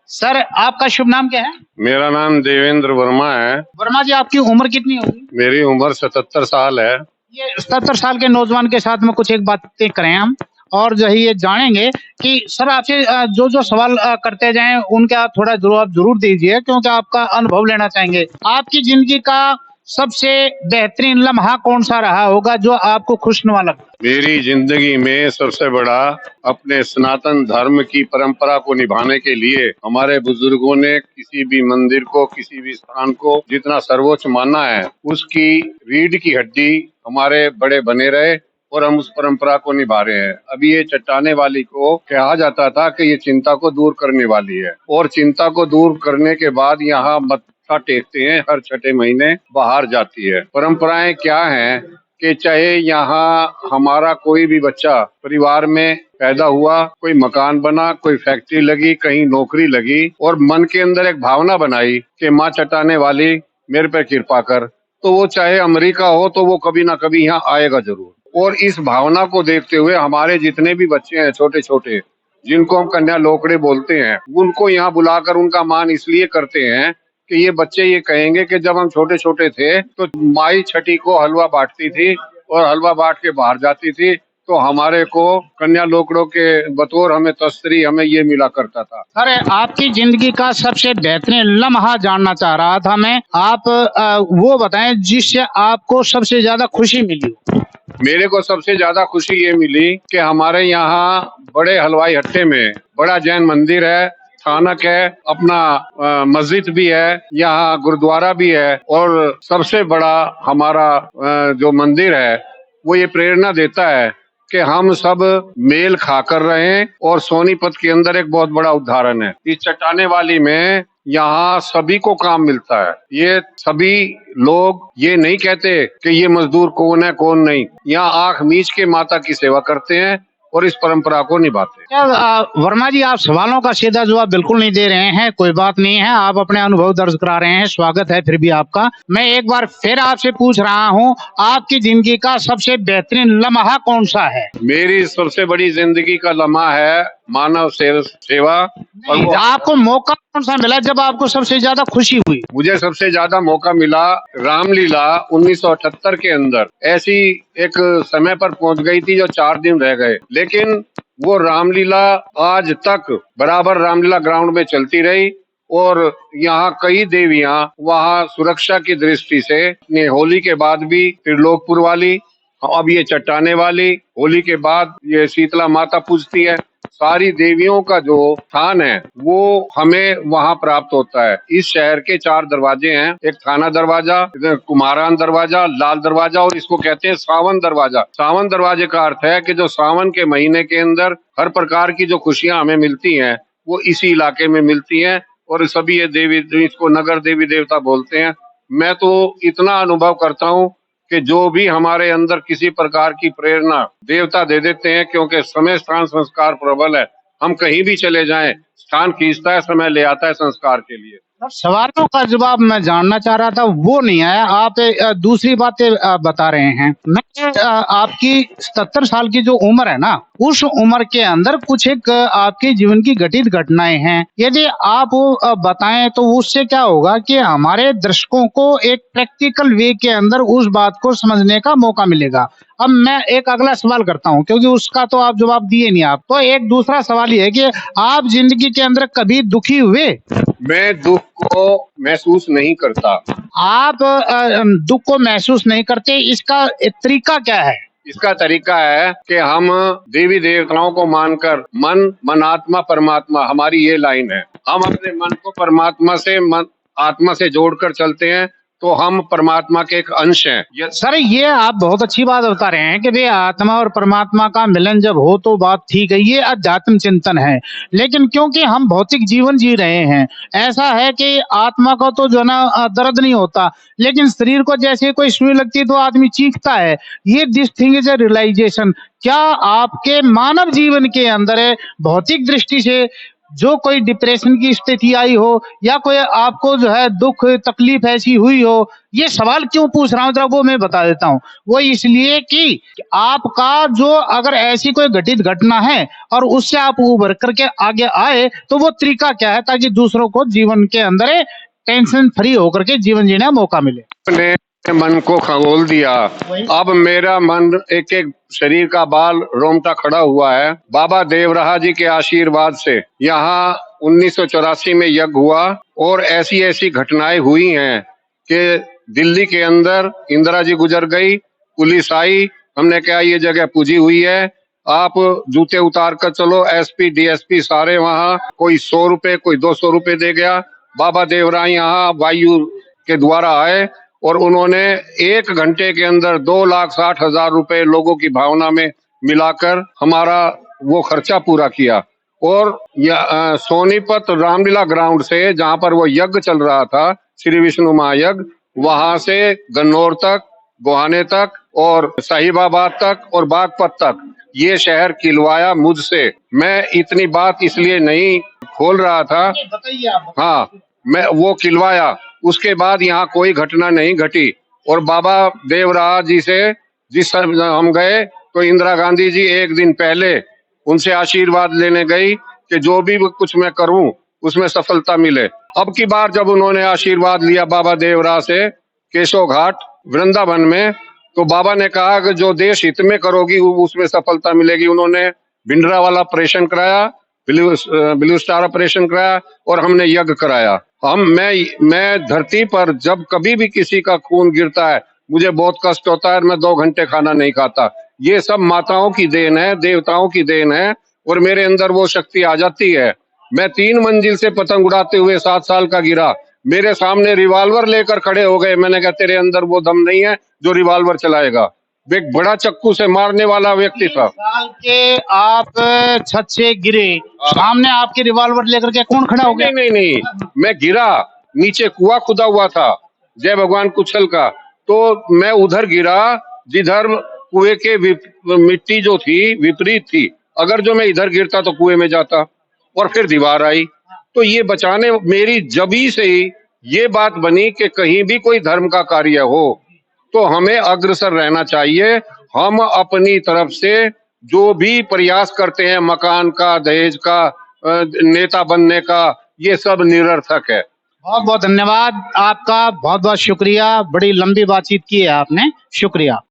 Sir आपका शुभ नाम क्या है? मेरा नाम देवेंद्र वर्मा है। वर्मा जी आपकी उम्र कितनी होगी? मेरी उम्र 77 साल है। ये 77 साल के नौजवान के साथ में कुछ एक बातें करें हम और जो है ये जानेंगे कि सर आपसे जो जो सवाल करते जाएं उनका थोड़ा जवाब जरूर दीजिए क्योंकि आपका अनुभव लेना चाहेंगे। आपकी जिंदगी का सबसे बेहतरीन लम्हा कौन सा रहा होगा जो आपको खुशनुमा लगा? मेरी जिंदगी में सबसे बड़ा अपने सनातन धर्म की परंपरा को निभाने के लिए हमारे बुजुर्गों ने किसी भी मंदिर को, किसी भी स्थान को जितना सर्वोच्च माना है, उसकी रीढ़ की हड्डी हमारे बड़े बने रहे और हम उस परंपरा को निभा रहे हैं। अभी ये चट्टाने वाली को कहा जाता था कि ये चिंता को दूर करने वाली है और चिंता को दूर करने के बाद यहाँ मत्था टेकते हैं, हर छठे महीने बाहर जाती है। परंपराएं क्या हैं कि चाहे यहाँ हमारा कोई भी बच्चा परिवार में पैदा हुआ, कोई मकान बना, कोई फैक्ट्री लगी, कहीं नौकरी लगी और मन के अंदर एक भावना बनाई कि माँ चट्टाने वाली मेरे पे कृपा कर, तो वो चाहे अमेरिका हो तो वो कभी ना कभी यहाँ आएगा जरूर। और इस भावना को देखते हुए हमारे जितने भी बच्चे हैं छोटे छोटे, जिनको हम कन्या लोकड़े बोलते हैं, उनको यहाँ बुलाकर उनका मान इसलिए करते हैं कि ये बच्चे ये कहेंगे कि जब हम छोटे छोटे थे तो माई छठी को हलवा बांटती थी और हलवा बांट के बाहर जाती थी, तो हमारे को कन्या लोकड़ों के बतौर हमें तस्तरी हमें ये मिला करता था। अरे आपकी जिंदगी का सबसे बेहतरीन लम्हा जानना चाह रहा था मैं। आप वो बताएं जिससे आपको सबसे ज्यादा खुशी मिली। मेरे को सबसे ज्यादा खुशी ये मिली कि हमारे यहाँ बड़े हलवाई हट्टे में बड़ा जैन मंदिर है, थानक है, अपना मस्जिद भी है, यहाँ गुरुद्वारा भी है और सबसे बड़ा हमारा जो मंदिर है वो ये प्रेरणा देता है कि हम सब मेल खा कर रहे हैं। और सोनीपत के अंदर एक बहुत बड़ा उदाहरण है, इस चट्टाने वाली में यहाँ सभी को काम मिलता है। ये सभी लोग ये नहीं कहते कि ये मजदूर कौन है कौन नहीं, यहाँ आंख मीच के माता की सेवा करते हैं और इस परंपरा को निभाते हैं। क्या वर्मा जी आप सवालों का सीधा जवाब बिल्कुल नहीं दे रहे हैं, कोई बात नहीं है, आप अपने अनुभव दर्ज करा रहे हैं, स्वागत है फिर भी आपका। मैं एक बार फिर आपसे पूछ रहा हूँ, आपकी जिंदगी का सबसे बेहतरीन लम्हा कौन सा है? मेरी सबसे बड़ी जिंदगी का लम्हा है मानव सेवा। और आपको मौका कौन सा मिला जब आपको सबसे ज्यादा खुशी हुई? मुझे सबसे ज्यादा मौका मिला रामलीला 1978 के अंदर। ऐसी एक समय पर पहुंच गई थी जो 4 दिन रह गए, लेकिन वो रामलीला आज तक बराबर रामलीला ग्राउंड में चलती रही और यहाँ कई देवियां वहाँ सुरक्षा की दृष्टि से होली के बाद भी त्रिलोकपुर वाली, अब ये चट्टाने वाली, होली के बाद ये शीतला माता पूजती है। सारी देवियों का जो स्थान है वो हमें वहाँ प्राप्त होता है। इस शहर के 4 दरवाजे हैं, एक थाना दरवाजा, कुमारान दरवाजा, लाल दरवाजा और इसको कहते हैं सावन दरवाजा। सावन दरवाजे का अर्थ है कि जो सावन के महीने के अंदर हर प्रकार की जो खुशियां हमें मिलती हैं वो इसी इलाके में मिलती हैं और सभी ये देवी, इसको नगर देवी देवता बोलते हैं। मैं तो इतना अनुभव करता हूँ कि जो भी हमारे अंदर किसी प्रकार की प्रेरणा देवता दे देते हैं, क्योंकि समय स्थान संस्कार प्रबल है। हम कहीं भी चले जाएं, स्थान खींचता है, समय ले आता है संस्कार के लिए। सवालों का जवाब मैं जानना चाह रहा था वो नहीं आया, आप दूसरी बातें बता रहे हैं। मैं आपकी 77 साल की जो उम्र है ना, उस उम्र के अंदर कुछ एक आपके जीवन की घटित घटनाएं हैं, यदि आप वो बताएं तो उससे क्या होगा कि हमारे दर्शकों को एक प्रैक्टिकल वे के अंदर उस बात को समझने का मौका मिलेगा। अब मैं एक अगला सवाल करता हूं क्योंकि उसका तो आप जवाब दिए नहीं। आप तो एक दूसरा सवाल ये है कि आप जिंदगी के अंदर कभी दुखी हुए? मैं दुख को महसूस नहीं करता। आप दुख को महसूस नहीं करते, इसका तरीका क्या है? इसका तरीका है कि हम देवी देवताओं को मानकर मन, मनात्मा, परमात्मा, हमारी ये लाइन है। हम अपने मन को परमात्मा से, आत्मा से जोड़कर चलते हैं तो हम परमात्मा के एक अंश हैं। सर ये आप बहुत अच्छी बात बता रहे हैं कि भाई आत्मा और परमात्मा का मिलन जब हो तो बात ठीक है, ये अध्यात्म चिंतन है। लेकिन क्योंकि हम भौतिक जीवन जी रहे हैं, ऐसा है कि आत्मा को तो जो ना दर्द नहीं होता, लेकिन शरीर को जैसे कोई सुई लगती है तो आदमी चीखता है। ये this thing is a realisation. क्या आपके मानव जीवन के अंदर भौतिक दृष्टि से जो कोई डिप्रेशन की स्थिति आई हो या कोई आपको जो है दुख तकलीफ ऐसी हुई हो, ये सवाल क्यों पूछ रहा हूं जरा वो मैं बता देता हूं। वो इसलिए कि आपका जो अगर ऐसी कोई घटित घटना है और उससे आप उभर करके आगे आए तो वो तरीका क्या है ताकि दूसरों को जीवन के अंदर टेंशन फ्री होकर के जीवन जीने का मौका मिले। अपने मन को खगोल दिया। अब मेरा मन एक एक शरीर का बाल रोमटा खड़ा हुआ है। बाबा देवराहा जी के आशीर्वाद से यहाँ 1984 में यज्ञ हुआ और ऐसी ऐसी घटनाएं हुई हैं कि दिल्ली के अंदर इंदिरा जी गुजर गई, पुलिस आई, हमने कहा ये जगह पूजी हुई है, आप जूते उतार कर चलो। एसपी डीएसपी सारे वहाँ, कोई 100 रुपए कोई 200 रुपए दे गया। बाबा देवराहा यहाँ वायु के द्वारा आए और उन्होंने 1 घंटे के अंदर 2,60,000 रुपए लोगों की भावना में मिलाकर हमारा वो खर्चा पूरा किया। और सोनीपत रामलीला ग्राउंड से जहाँ पर वो यज्ञ चल रहा था, श्री विष्णु महायज्ञ, वहां से गन्नौर तक, गोहाने तक और साहिबाबाद तक और बागपत तक ये शहर खिलवाया मुझसे। मैं इतनी बात इसलिए नहीं खोल रहा था, हाँ, मैं वो खिलवाया। उसके बाद यहाँ कोई घटना नहीं घटी। और बाबा देवराहा जी से जिस समय हम गए तो इंदिरा गांधी जी एक दिन पहले उनसे आशीर्वाद लेने गई कि जो भी कुछ मैं करूं उसमें सफलता मिले। अब की बार जब उन्होंने आशीर्वाद लिया बाबा देवराहा से केशव घाट वृंदावन में, तो बाबा ने कहा कि जो देश हित में करोगी उसमें सफलता मिलेगी। उन्होंने भिंडरा वाला ऑपरेशन कराया, ब्लू स्टार ऑपरेशन कराया और हमने यज्ञ कराया। मैं धरती पर जब कभी भी किसी का खून गिरता है मुझे बहुत कष्ट होता है, मैं 2 घंटे खाना नहीं खाता। ये सब माताओं की देन है, देवताओं की देन है और मेरे अंदर वो शक्ति आ जाती है। मैं 3 मंजिल से पतंग उड़ाते हुए 7 साल का गिरा, मेरे सामने रिवॉल्वर लेकर खड़े हो गए। मैंने कहा तेरे अंदर वो दम नहीं है जो रिवॉल्वर चलाएगा। एक बड़ा चक्कू से मारने वाला व्यक्ति था। साल के आप छत से गिरे, सामने आपके रिवॉल्वर लेकर के कौन खड़ा हो गया? नहीं, मैं गिरा, नीचे कुआं खुदा हुआ था जय भगवान कुशल का, तो मैं उधर गिरा जिधर कुएं के मिट्टी जो थी विपरीत थी। अगर जो मैं इधर गिरता तो कुएं में जाता और फिर दीवार आई। तो ये बचाने मेरी जबी से ही ये बात बनी कि कहीं भी कोई धर्म का कार्य हो तो हमें अग्रसर रहना चाहिए। हम अपनी तरफ से जो भी प्रयास करते हैं, मकान का, दहेज का, नेता बनने का, ये सब निरर्थक है। बहुत बहुत धन्यवाद आपका, बहुत बहुत शुक्रिया। बड़ी लंबी बातचीत की है आपने, शुक्रिया।